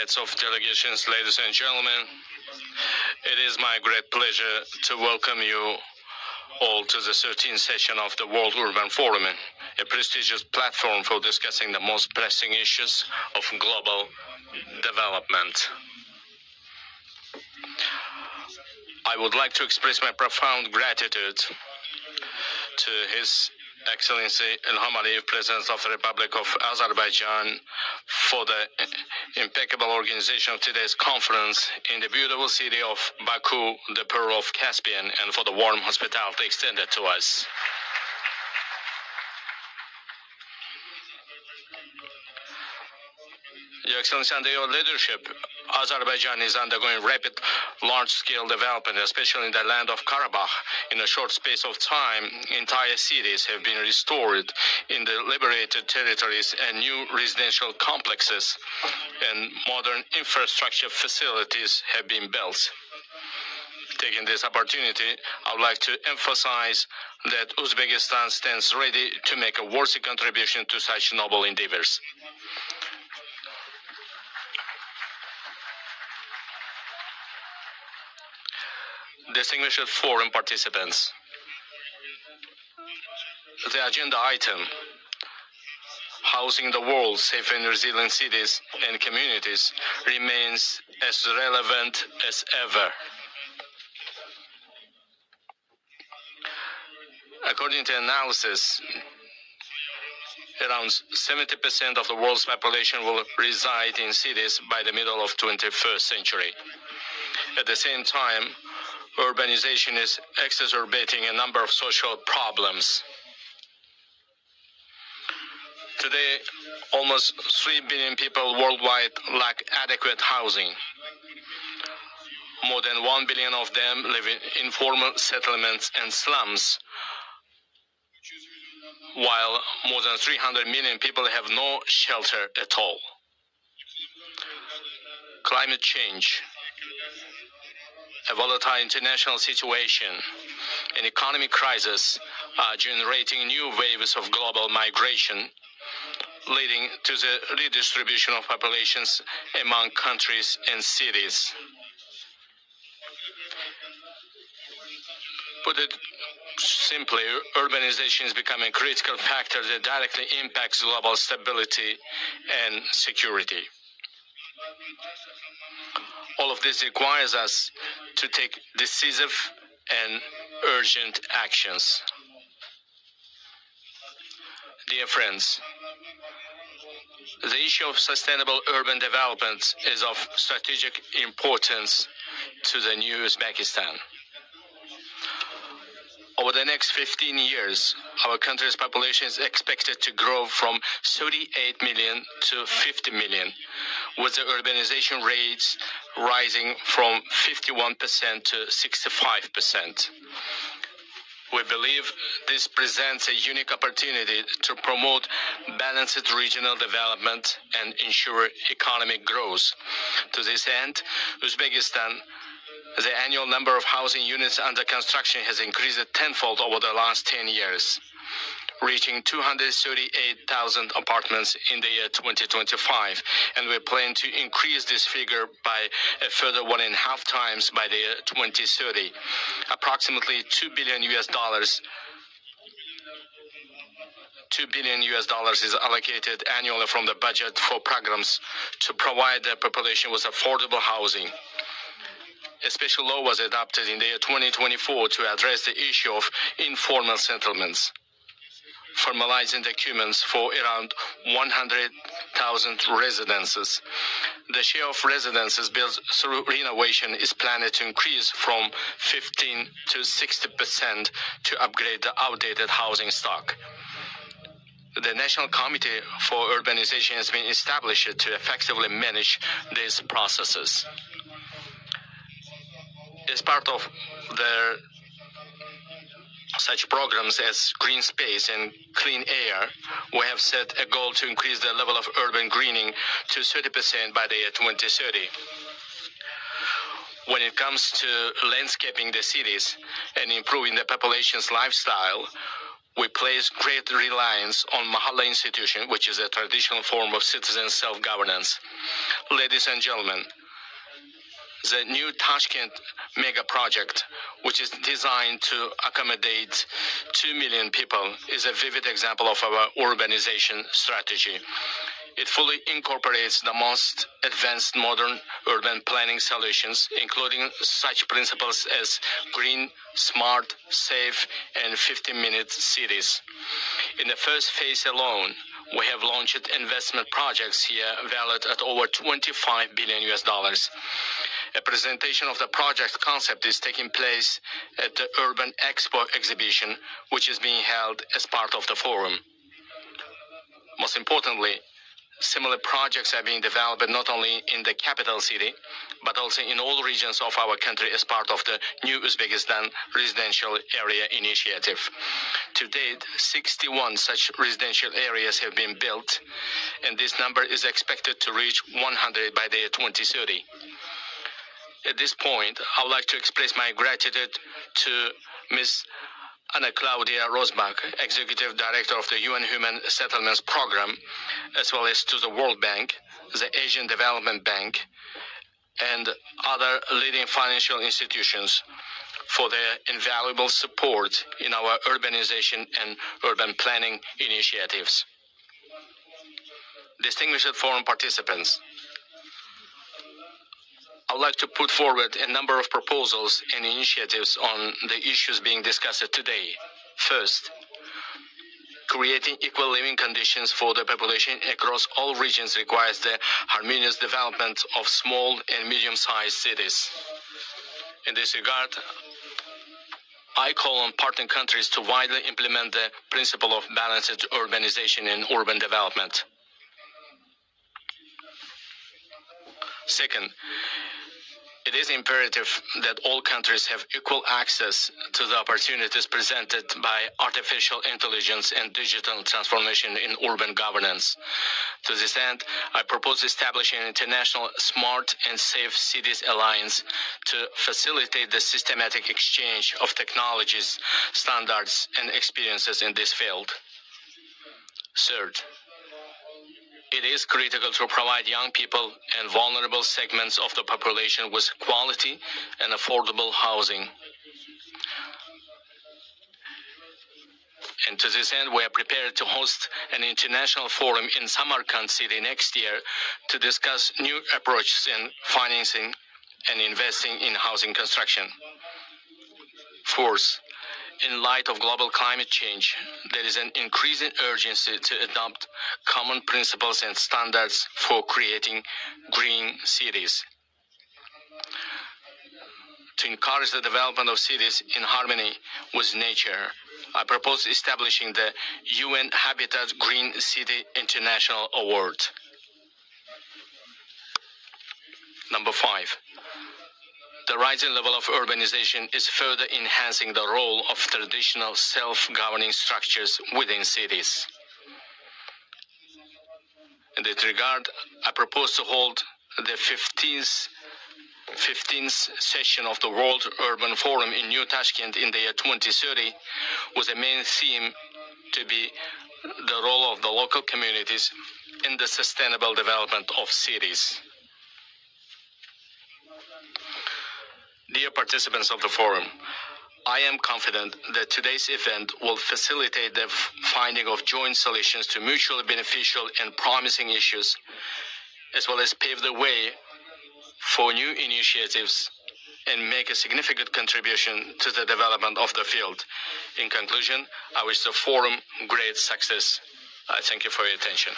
heads of delegations, ladies and gentlemen, it is my great pleasure to welcome you all to the 13th session of the World Urban Forum, a prestigious platform for discussing the most pressing issues of global development. I would like to express my profound gratitude to His Excellency Ilham Aliyev, President of the Republic of Azerbaijan, for the impeccable organization of today's conference in the beautiful city of Baku, the Pearl of Caspian, and for the warm hospitality extended to us. Your Excellency, under your leadership, Azerbaijan is undergoing rapid, large-scale development, especially in the land of Karabakh. In a short space of time, entire cities have been restored in the liberated territories, and new residential complexes and modern infrastructure facilities have been built. Taking this opportunity, I would like to emphasize that Uzbekistan stands ready to make a worthy contribution to such noble endeavors. Distinguished forum participants, the agenda item, housing the world's safe and resilient cities and communities, remains as relevant as ever. According to analysis, around 70% of the world's population will reside in cities by the middle of the 21st century. At the same time, urbanization is exacerbating a number of social problems. Today, almost 3 billion people worldwide lack adequate housing. More than 1 billion of them live in informal settlements and slums, while more than 300 million people have no shelter at all. Climate change, a volatile international situation, and economic crisis are generating new waves of global migration, leading to the redistribution of populations among countries and cities. Put it simply, urbanization is becoming a critical factor that directly impacts global stability and security. All of this requires us to take decisive and urgent actions. Dear friends, the issue of sustainable urban development is of strategic importance to the new Uzbekistan. Over the next 15 years, our country's population is expected to grow from 38 million to 50 million, with the urbanization rates rising from 51% to 65%. We believe this presents a unique opportunity to promote balanced regional development and ensure economic growth. To this end, Uzbekistan, the annual number of housing units under construction has increased tenfold over the last 10 years, reaching 238,000 apartments in the year 2025, and we plan to increase this figure by a further 1.5 times by the year 2030. Approximately $2 billion is allocated annually from the budget for programs to provide the population with affordable housing. A special law was adopted in the year 2024 to address the issue of informal settlements, formalizing documents for around 100,000 residences. The share of residences built through renovation is planned to increase from 15% to 60% to upgrade the outdated housing stock. The National Committee for Urbanization has been established to effectively manage these processes. As part of such programs as green space and clean air, we have set a goal to increase the level of urban greening to 30% by the year 2030. When it comes to landscaping the cities and improving the population's lifestyle, we place great reliance on Mahalla institution, which is a traditional form of citizen self-governance. Ladies and gentlemen, the new Tashkent mega project, which is designed to accommodate 2 million people, is a vivid example of our urbanization strategy. It fully incorporates the most advanced modern urban planning solutions, including such principles as green, smart, safe, and 15-minute cities. In the first phase alone, we have launched investment projects here valued at over $25 billion. A presentation of the project concept is taking place at the Urban Expo exhibition, which is being held as part of the forum. Most importantly, similar projects are being developed not only in the capital city, but also in all regions of our country as part of the new Uzbekistan Residential Area Initiative. To date, 61 such residential areas have been built, and this number is expected to reach 100 by the year 2030. At this point, I would like to express my gratitude to Ms. Anna Claudia Rosbach, Executive Director of the UN Human Settlements Program, as well as to the World Bank, the Asian Development Bank, and other leading financial institutions for their invaluable support in our urbanization and urban planning initiatives. Distinguished forum participants, I would like to put forward a number of proposals and initiatives on the issues being discussed today. First, creating equal living conditions for the population across all regions requires the harmonious development of small and medium-sized cities. In this regard, I call on partner countries to widely implement the principle of balanced urbanization and urban development. Second, it is imperative that all countries have equal access to the opportunities presented by artificial intelligence and digital transformation in urban governance. To this end, I propose establishing an international smart and safe cities alliance to facilitate the systematic exchange of technologies, standards, and experiences in this field. Third, it is critical to provide young people and vulnerable segments of the population with quality and affordable housing. And to this end, we are prepared to host an international forum in Samarkand city next year to discuss new approaches in financing and investing in housing construction. Fourth, in light of global climate change, there is an increasing urgency to adopt common principles and standards for creating green cities. To encourage the development of cities in harmony with nature, I propose establishing the UN Habitat Green City International Award. Number 5. The rising level of urbanization is further enhancing the role of traditional self-governing structures within cities. In that regard, I propose to hold the 15th session of the World Urban Forum in New Tashkent in the year 2030, with the main theme to be the role of the local communities in the sustainable development of cities. Dear participants of the forum, I am confident that today's event will facilitate the finding of joint solutions to mutually beneficial and promising issues, as well as pave the way for new initiatives and make a significant contribution to the development of the field. In conclusion, I wish the forum great success. I thank you for your attention.